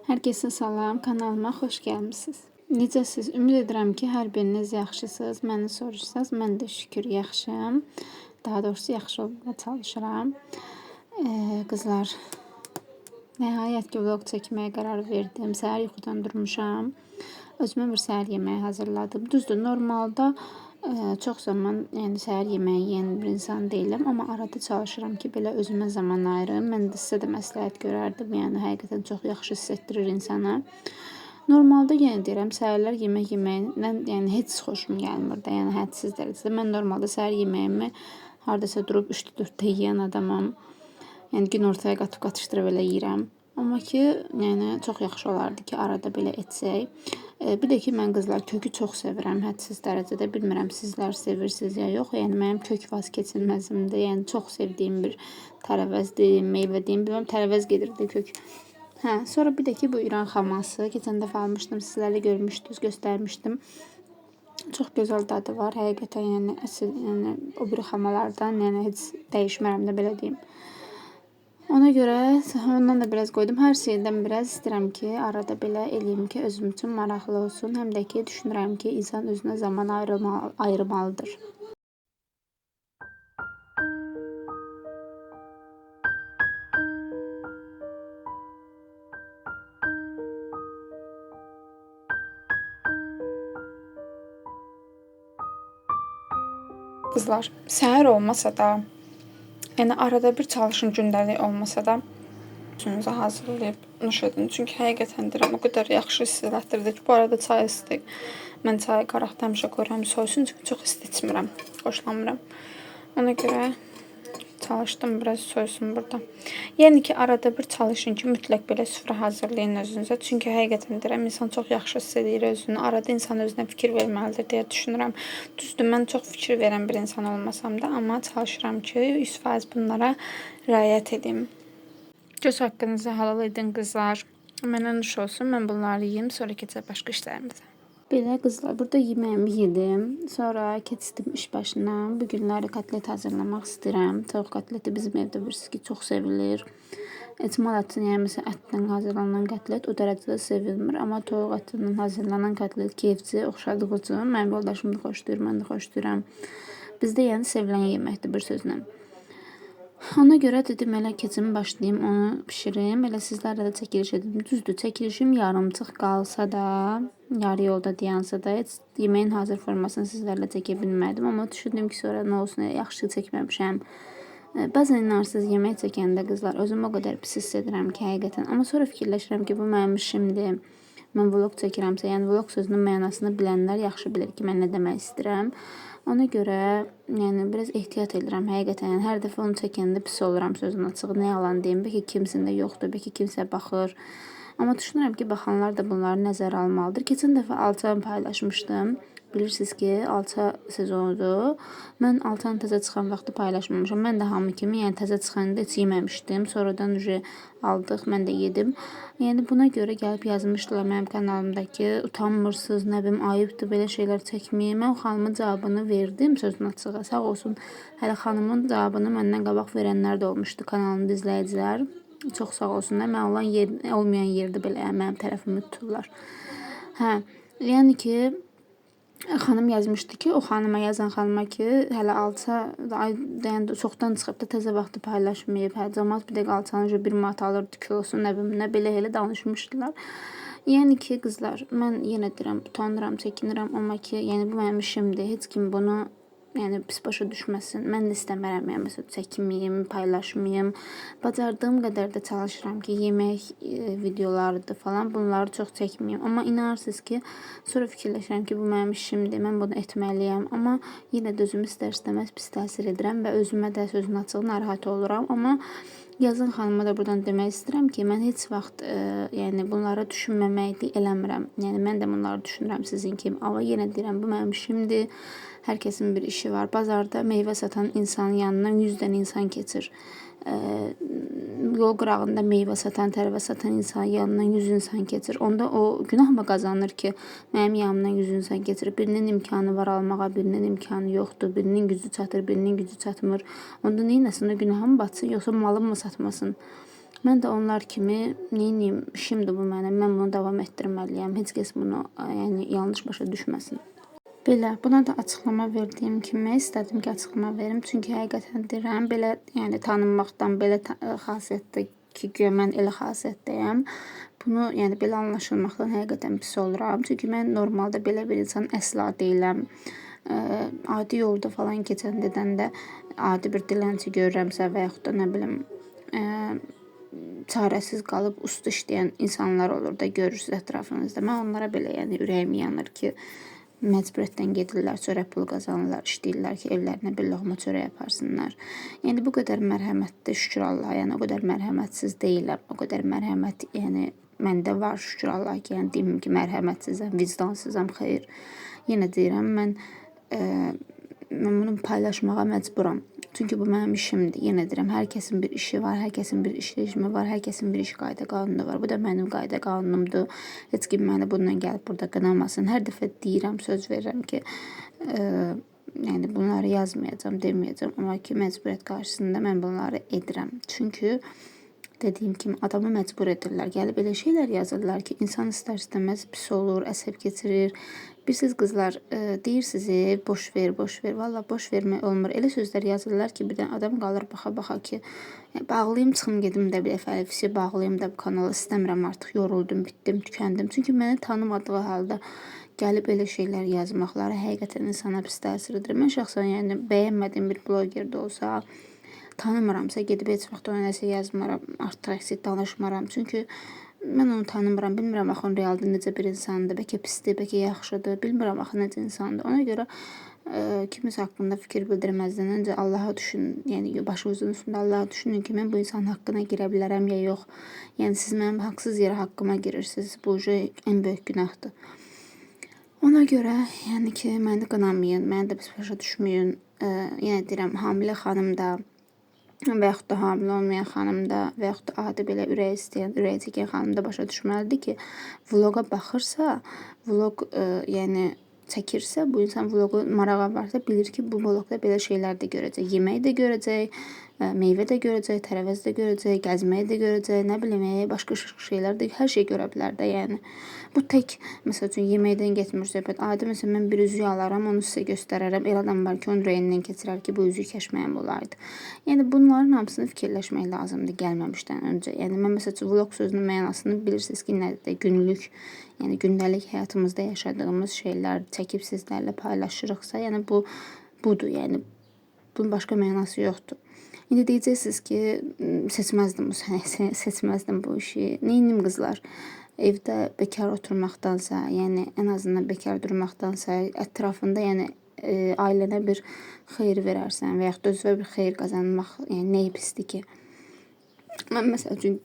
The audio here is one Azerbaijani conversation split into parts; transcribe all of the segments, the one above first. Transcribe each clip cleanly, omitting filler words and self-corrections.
Hər kəsə salam, kanalıma xoş gəlmisiniz. Necəsiz? Ümid edirəm ki, hər biriniz yaxşısınız. Məni soruşsaz, mən də şükür yaxşıyam. Daha doğrusu yaxşı olmağa çalışıram. Qızlar, nəhayət ki, vlog çəkməyə qərar verdim. Səhər yuxudan durmuşam. Özümə bir səhər yeməyi hazırladım. Düzdür, normalda çox zaman səhər yeməyi yeyən bir insan deyiləm, amma arada çalışıram ki, belə özümə zaman ayırım. Mən də sizə də məsləhət görərdim. Yəni həqiqətən çox yaxşı hiss etdirir insana. Normalda yenə deyirəm, səhərlər yemək yeməyindən heç xoşum gəlmir də, yəni hədsiz dərəcədə. Mən normalda səhər yeməyimi hardasa durub 3-4-də yeyən adamam. Yəni gün ortaya qatıb qatışdırıb elə yeyirəm. Amma ki, çox yaxşı olardı ki, arada belə etsək. Bir də ki, mən qızlar kökü çox sevirəm, hədsiz dərəcədə. Bilmirəm sizlər sevirsiniz ya yox. Yəni mənim kök vazkeçilməzimdir. Yəni çox sevdiyim bir tərəvəzdir, meyvədir. Bilməm, tərəvəz gedirdi kök. Sonra bir də ki, bu İran xaması. Keçən dəfə almışdım, sizlərlə görmüşdünüz, göstərmişdim. Çox gözəl dadı var. Həqiqətən əsl, o bir xamalardan, heç dəyişmərəm də, belə deyim. Ona görə ondan da biraz qoydum. Hər şeydən biraz istəyirəm ki, arada belə eləyim ki, özüm üçün maraqlı olsun. Həm də ki, düşünürəm ki, insan özünə zaman ayırmalıdır. Qızlar, səhər olmasa da, arada bir çalışın, gündəlik olmasa da özünüzü hazırlayıb nuş edin. Çünki həqiqətən deyirəm, o qədər yaxşı hiss elətdirdi ki, bu arada çay isti. Mən çayı qaraqda həmişə qoyuram soysun, çünki çox isti içmirəm, xoşlamıram. Ona görə çalışdım biraz soysun burada. Yəni ki, arada bir çalışın ki, mütləq belə süfrə hazırlayın özünüzə. Çünki həqiqətən deyirəm, insan çox yaxşı hiss edir özünü. Arada insan özünə fikir verməlidir deyə düşünürəm. Düzdür, mən çox fikir verən bir insan olmasam da, amma çalışıram ki, 100% bunlara riayət edim. Göz haqqınızı halal edin qızlar. Mənə nuş olsun, mən bunları yiyeyim, sonra keçək başqa işlərimizə. Belə qızlar, burada yeməyimi yedim. Sonra keçdim iş başına. Bu günləri kotlet hazırlamaq istəyirəm. Tavuk kotleti bizim evdə bilirsiniz ki, çox sevilir. Etmal ətinin, yəni məsələn ətdən hazırlanan kotlet o dərəcədə sevilmir. Amma tavuk ətindən hazırlanan kotlet keyifçi, oxşadıqca mənim yoldaşım da xoşlayır, mən də xoşlayıram. Bizdə yəni sevilən yeməkdir bir sözlə. Ona görə dedim, elə keçim başlayayım, onu pişirim. Elə sizlərlə də çəkiliş edim. Düzdür, çəkilişim yarımçıq qalsa da, yarı yolda dayansa da, heç yeməyin hazır formasını sizlərlə çəkə bilmədim. Amma düşündüm ki, sonra nə olsun, yaxşı çəkməmişəm. Bəzən inarsınız, yemək çəkəndə qızlar, özümü o qədər pis hiss edirəm ki, həqiqətən. Amma sonra fikirləşirəm ki, bu mənim işimdir. Mən vlog çəkirəmsə, yəni vlog sözünün mənasını bilənlər yaxşı bilir ki, mən nə demək istəyirəm. Ona görə biraz ehtiyat edirəm həqiqətən. Hər dəfə onu çəkəndə pis oluram, sözün açığı. Nə yalan deyim, bəlkə kimsində yoxdur, bəlkə kimsə baxır. Amma düşünürəm ki, baxanlar da bunları nəzərə almalıdır. Keçən dəfə alçanı paylaşmışdım. Bilirsiniz ki, alça sezonudur. Mən alçanı təzə çıxan vaxtı paylaşmamışam. Mən də hamı kimi, yəni təzə çıxanda heç yeməmişdim. Sonradan aldıq, mən də yedim. Yəni buna görə gəlib yazmışdılar mənim kanalımdakı, utanmırsınız, nə bilim, ayıbdır belə şeylər çəkməyə. Mən o xanımın cavabını verdim, sözün açığı. Sağ olsun, hələ xanımın cavabını məndən qabaq verənlər də olmuşdu, kanalımda izləyicilər. Çox sağ olsunlar. Mən olmayan yerdə belə mənim tərəfimi tuturlar. Yəni ki, xanım yazmışdı ki, o xanıma yazan xanıma ki, hələ alça çoxdan çıxıb da təzə vaxtı paylaşmayıb. Cəmaət bir dəqiqə alçanı 1 manat alırdı kilosu, nə bilim, nə belə danışmışdılar. Yəni ki, qızlar, mən yenə deyirəm, utanıram, çəkinirəm, amma ki, yəni bu mənim işimdir. Heç kim bunu pis başa düşməsin. Mən də istəmərəm, məsələn, çəkməyim, paylaşmayım. Bacardığım qədər də çalışıram ki, yemək videolarıdır falan, bunları çox çəkməyim. Amma inarsınız ki, sonra fikirləşirəm ki, bu mənim işimdir, mən bunu etməliyəm. Amma yenə də özümü istər-istəməz pis təsir edirəm və özümə də sözün açığı narahat oluram. Amma yazan xanıma da buradan demək istəyirəm ki, mən heç vaxt bunları düşünməməklə eləmirəm. Yəni mən də bunları düşünürəm sizin kimi. Amma yenə deyirəm, bu mənim işimdir. Hər kəsin bir işi var. Bazarda meyvə satan insanın yanından 100 dənə insan keçir. Yol qırağında meyvə satan, tərəvəz satan insanın yanından 100 insan keçir. Onda o günah mı qazanır ki, mənim yanımdan 100 insan keçir? Birinin imkanı var almağa, birinin imkanı yoxdur. Birinin gücü çatır, birinin gücü çatmır. Onda neynəsin? O günahı mı batsın, yoxsa malım mı satmasın? Mən də onlar kimi neyniyim, işimdir bu mənim, mən bunu davam etdirməliyəm. Heç kəs bunu yəni yanlış başa düşməsin. Belə, buna da açıqlama verdiyim kimi istədim ki, açıqlama verim. Çünki həqiqətən deyirəm, belə yəni tanınmaqdan belə xasiyyətdə ki, güya mən elə xasiyyətdəyəm. Bunu yəni belə anlaşılmaqdan həqiqətən pis oluram. Çünki mən normalda belə bir insan əsla deyiləm. Adi yolda falan keçəndə də adi bir dilənçi görürəmsə və yaxud da nə bilim çarəsiz qalıb usta işləyən insanlar olur da görürsüz ətrafınızda. Mən onlara belə yəni ürəyim yanır ki, məcburiyyətdən gedirlər, çörək pulu qazanırlar, işləyirlər ki, evlərinə bir loğma çörək aparsınlar. Yəni bu qədər mərhəmətli, şükür Allaha, yəni o qədər mərhəmətsiz deyiləm. O qədər mərhəmət yəni məndə var, şükür Allaha ki, yəni deyim ki, mərhəmətsizəm, vicdansızam, xeyr. Yenə deyirəm, mən bunu paylaşmağa məcburam. Çünki bu mənim işimdir. Yenə deyirəm, hər kəsin bir işi var, hər kəsin bir iş rejimi var, hər kəsin bir iş qayda qanunu var. Bu da mənim qayda qanunumdur. Heç kim məni bununla gəlib burada qınamasın. Hər dəfə deyirəm, söz verirəm ki, yəni bunları yazmayacağam, deməyəcəm. Amma ki, məcburiyyət qarşısında mən bunları edirəm. Çünki dediyim kimi adamı məcbur edirlər. Gəlib elə şeylər yazırlar ki, insan istər-istəməz pis olur, əsəb keçirir. Bilirsiniz qızlar, deyirsiniz, boş ver, boş ver. Valla boş vermək olmur. Elə sözlər yazırlar ki, birdən adam qalır baxa-baxa ki, bağlayım, çıxım gedim də bir dəfə əlifsi bağlayım da bu kanalı istəmirəm artıq, yoruldum, bitdim, tükəndim. Çünki məni tanımadığı halda gəlib elə şeylər yazmaqları həqiqətən insana pis təsir edir. Mən şəxsən yəni bəyənmədiyim bir bloger də olsa, tanımıramsa gedib heç vaxt ona nəsə yazmaram, artıq əksik danışmaram. Çünki mən onu tanımıram, bilmirəm axı realda necə bir insandır, bəlkə pisdir, bəlkə yaxşıdır, bilmirəm axı necə insandır. Ona görə kimisə haqqında fikir bildirməzdən öncə Allaha düşünün, yəni başınızın üstündə Allaha düşünün ki, mən bu insanın haqqına girə bilərəm ya yox. Yəni siz mənim haqsız yerə haqqıma girirsiniz, bu ən böyük günahdır. Ona görə yəni ki, məni qınamayın, məni də pis başa düşməyin. Yenə deyirəm, hamilə xanım da və yaxud da hamilə olmayan xanım da və yaxud da adi belə ürək istəyən, ürək çəkən xanım da başa düşməlidir ki, vloqa baxırsa, vloq yəni çəkirsə, bu insan vloqu marağa varsa bilir ki, bu vloqda belə şeylər də görəcək. Yemək də görəcək, meyvə də görəcək, tərəvəz də görəcək, gəzməyi də görəcək, nə bilim, başqa şeylər də hər şey görə bilər də, yəni. Bu tək, məsəl üçün, yeməkdən getmir söhbət. Adi, məsələn, mən bir üzük alaram, onu sizə göstərərəm. El adam var ki, onun ürəyindən keçirər ki, bu üzük kəşməyəm olardı. Yəni, bunların hamısını fikirləşmək lazımdır gəlməmişdən öncə. Yəni, mən məsəl üçün, vlog sözünün mənasını bilirsiniz ki, nədir? Günlük, yəni gündəlik həyatımızda yaşadığımız şeylər çəkib sizlərlə paylaşırıqsa, yəni budur, yəni bunun başqa mənası yoxdur. İndi deyəcəksiniz ki, seçməzdim bu işi. Neynim qızlar? Evdə bekar oturmaqdansa, yəni ən azından bekar durmaqdansa, ətrafında yəni ailənə bir xeyir verərsən və yaxud da özünə bir xeyir qazanmaq, yəni nəyi pisdir ki? Mən məsəl üçün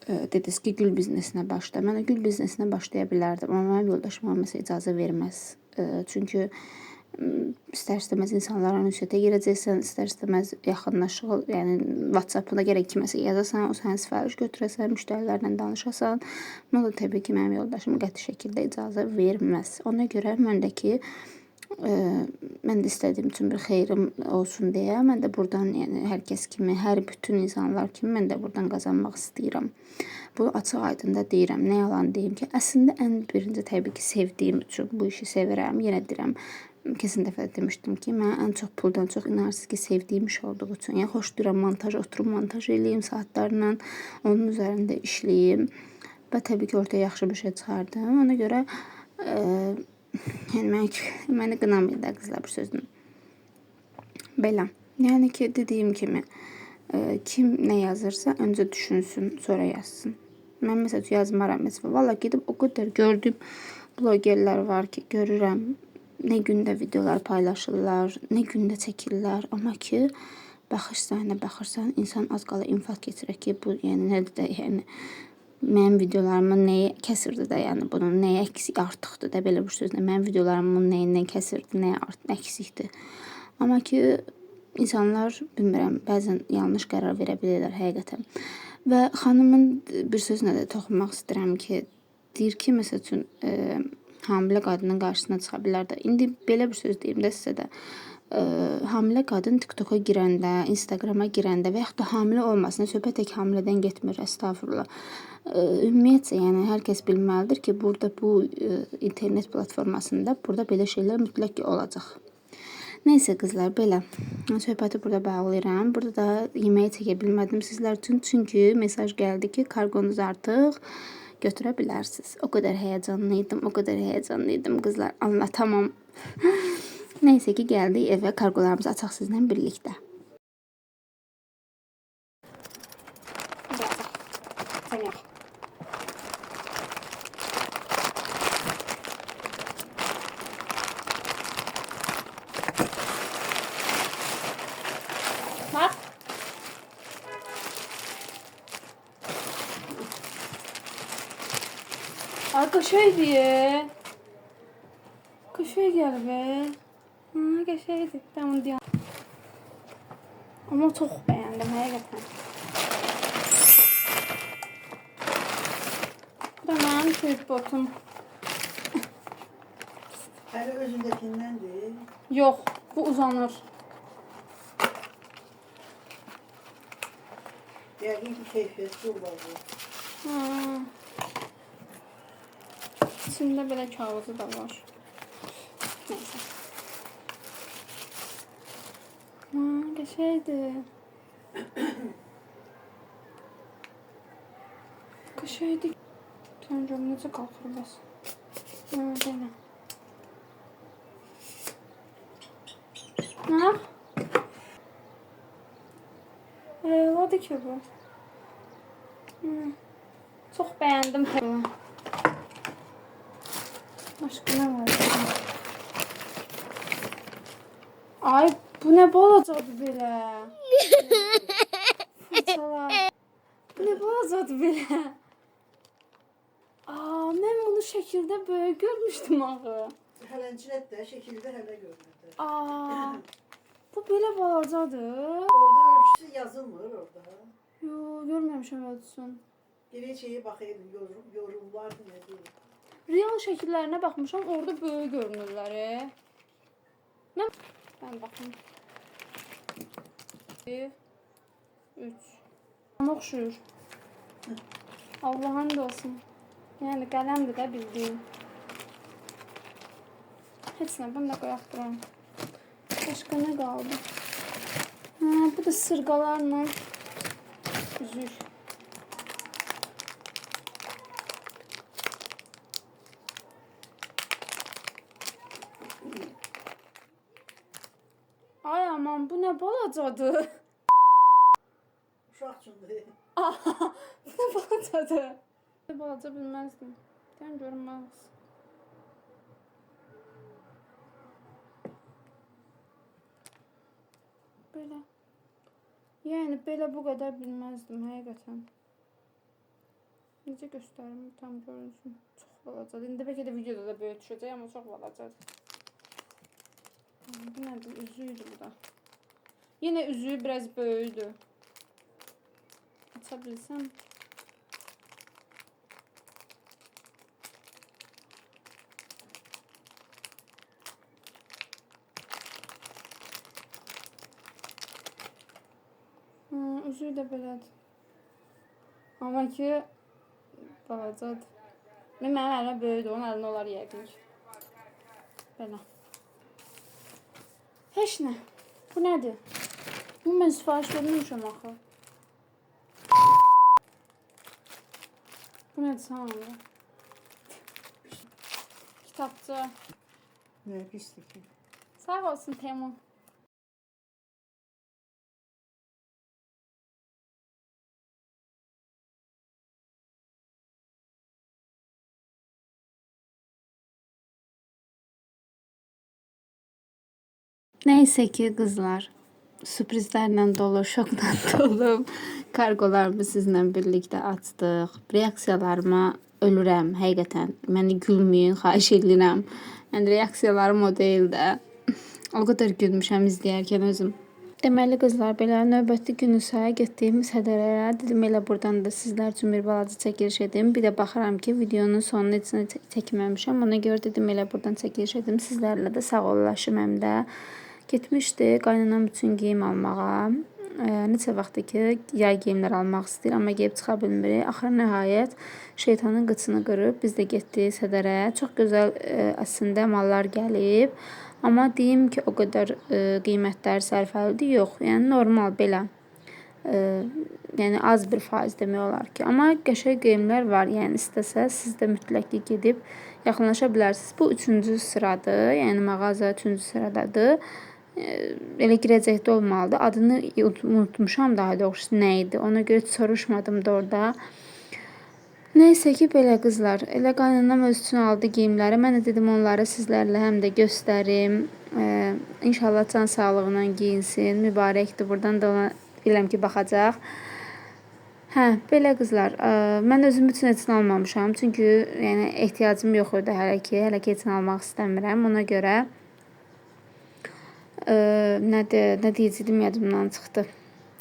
dediniz ki, gül biznesinə başla. Mən gül biznesinə başlaya bilərdim, amma mənim yoldaşım olmasa icazə verməz. Çünki istər-istəməz insanlara ünsiyyətə girəcəksən, istər-istəməz yaxınlaşıq, yəni WhatsApp-da gərək kiməsə yazasan, o sənə sifariş götürəsən, müştərilərlə danışasan. Mən də təbii ki, mənim yoldaşım qəti şəkildə icazə verməz. Ona görə mən də ki, mən də istədiyim üçün bir xeyrim olsun deyə, mən də buradan, yəni hər kəs kimi, hər bütün insanlar kimi mən də buradan qazanmaq istəyirəm. Bu açıq aydın da deyirəm, nə yalan deyim ki, əslində ən birinci təbii ki, sevdiyim üçün bu işi sevirəm. Yenə deyirəm, kesin dəfə demişdim ki, mən ən çox puldan çox inanırsınız ki, sevdiyim iş olduğu üçün. Yəni xoşlayıram montaj, oturum montaj eləyim saatlarla, onun üzərində işləyim və təbii ki, ortaya yaxşı bir şey çıxardım. Ona görə yəni məni qınamayın da qızlar bu sözünü. Belə. Yəni ki, dediyim kimi, kim nə yazırsa öncə düşünsün, sonra yazsın. Mən məsəl üçün yazmaram məsələn. Valla gedib o qədər gördüyüm blogerlər var ki, görürəm. Nə gündə videolar paylaşırlar, nə gündə çəkirlər. Amma ki, baxırsan, insan az qala infarkt keçirək ki, bu yəni nədir də, yəni mənim videolarımın nəyi kəsirdi də, yəni bunun nəyi əksik artıqdır da, belə bir sözlə. Mənim videolarımın nəyindən kəsirdi, nəyi əksikdir. Amma ki, insanlar, bilmirəm, bəzən yanlış qərar verə bilirlər həqiqətən. Və xanımın bir sözünə də toxunmaq istəyirəm ki, deyir ki, məsəl üçün, hamilə qadının qarşısına çıxa bilər də. İndi belə bir söz deyim də sizə də. Hamilə qadın TikToka girəndə, Instagrama girəndə və yaxud da hamilə olmasına, söhbət tək hamilədən getmir, əstəğfurullah. Ümumiyyətcə, yəni hər kəs bilməlidir ki, burada bu internet platformasında burada belə şeylər mütləq ki olacaq. Nəysə qızlar, belə söhbəti burada bağlayıram. Burada da yeməyi çəkə bilmədim sizlər üçün, çünki mesaj gəldi ki, kargonuz artıq götürə bilərsiniz. O qədər həyəcanlıydım qızlar, anlatamam. Nəysə ki, gəldik evə, kargolarımızı açaq sizlə birlikdə. Bak. Ay qəşəngdir ya. Qəşəng gəlir be. Qəşəngdir. Ben onu deyəm. Ama çox bəyəndim həqiqətən. Bu da mənim tripodum. Hələ özündəkindəndir. Yox, bu uzanır. Yəqin ki, keyfiyyətli olar bu. İçində belə kağızı da var. Neyse. Qəşəngdir. Qəşəngdir. Görüm necə qalxır bəs. Belə. Ha? Elədir ki bu. Çox bəyəndim. Başqa nə var? Ay, bu nə balacadır belə? Fırçalar. Bu nə balacadır belə? Mən bunu şəkildə böyük görmüşdüm axı. Hələncilət də şəkildə hələ görünürdü. Bu belə balacadır. Orada ölçüsü yazılmır orada. Yo, görməmişəm ölçüsün. Geriyə şeyə baxaydım, yorumlardı nə deyil. Real şəkillərinə baxmışam, orada böyük görünürlər. Ben baxım. 1, 3. Bana oxşuyur. Allah'ın da olsun. Yəni qələmdir də bildiyim. Heç nə, bunu da qoyaq buram. Başqa nə qaldı? Bu da sırğalarla üzük. Ay aman, bu nə balacadır? Uşaq üçündür. Bu nə balacadır? Balaca bilməzdim. Dən görünməz. Belə. Yəni belə bu qədər bilməzdim həqiqətən. Necə göstərim tam görünsün. Çox balacadır. İndi bəlkə də videoda da böyük düşəcək, amma çox balacadır. Bu nədir? Üzüydü bu da. Yine üzüyü biraz böyüdü. Aça bilsəm. Üzüyü də belədir. Amma ki balacadır. Mənim əlimə böyüdü, onun əlinə olar yəqin ki. Belə. Heç nə. Bu nədir? Bu mən sifariş vermişəm axı. Bu nədir sana? Kitabçı. Nə pisdir ki. Sağ olsun Temun. Neyse ki qızlar, sürprizlərlə dolu, şokla dolu kargolarımı sizlə birlikdə açdıq. Reaksiyalarıma ölürəm, həqiqətən. Məni gülməyin, xahiş edirəm. Yəni reaksiyalarım o deyil də. O qədər gülmüşəm izləyərkən özüm. Deməli qızlar, belə növbəti günü səhər getdiyimiz hədərəyə dedim elə buradan da sizlər üçün bir balaca çəkiliş edim. Bir də baxıram ki, videonun sonunu heç çəkməmişəm. Ona görə dedim elə buradan çəkiliş edim. Sizlərlə də sağollaşım həm də. Getmişdi qaynanam üçün geyim almağa. Neçə vaxtdır ki, yay geyimlər almaq istəyir, amma geyib çıxa bilmirik. Axır nəhayət şeytanın qıçını qırıb biz də getdik Sədərə. Çox gözəl əslində mallar gəlib. Amma deyim ki, o qədər qiymətləri sərfəlidir, yox. Yəni normal belə. Yəni az bir faiz demək olar ki. Amma qəşəng geyimlər var. Yəni istəsəz siz də mütləq gedib yaxınlaşa bilərsiniz. Bu 3-cü sıradır. Yəni mağaza 3-cü sıradadır. Elə girəcəkdə olmalıdır. Adını unutmuşam daha doğrusu nə idi. Ona görə soruşmadım da orada. Nəysə ki, belə qızlar. Elə qaynanam öz üçün aldı geyimləri. Mən də dedim onları sizlərlə həm də göstərim. İnşallah can sağlığına giyinsin. Mübarəkdir. Buradan da ona bilirəm ki, baxacaq. Hə, belə qızlar. Mən özüm üçün heç nə almamışam. Çünki yəni ehtiyacım yox idi hələ ki. Hələ ki heç nə almaq istəmirəm. Ona görə nə deyəcəydim yadımdan çıxdı.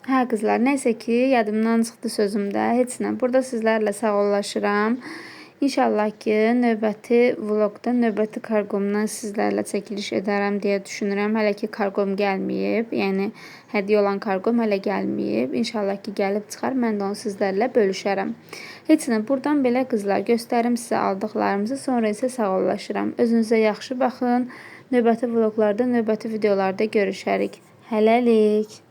Hə qızlar, nəysə ki, yadımdan çıxdı sözümdə. Heç nə. Burada sizlərlə sağollaşıram. İnşallah ki, növbəti vlogda, növbəti karqomdan sizlərlə çəkiliş edərəm deyə düşünürəm. Hələ ki, karqom gəlməyib. Yəni, hədiyyə olan karqom hələ gəlməyib. İnşallah ki, gəlib çıxar. Mən də onu sizlərlə bölüşərəm. Heç nə. Buradan belə qızlar göstərim sizə aldıqlarımızı. Sonra isə sağollaşıram. Özünüzə yaxşı baxın. Növbəti vloglarda, növbəti videolarda görüşərik. Hələlik.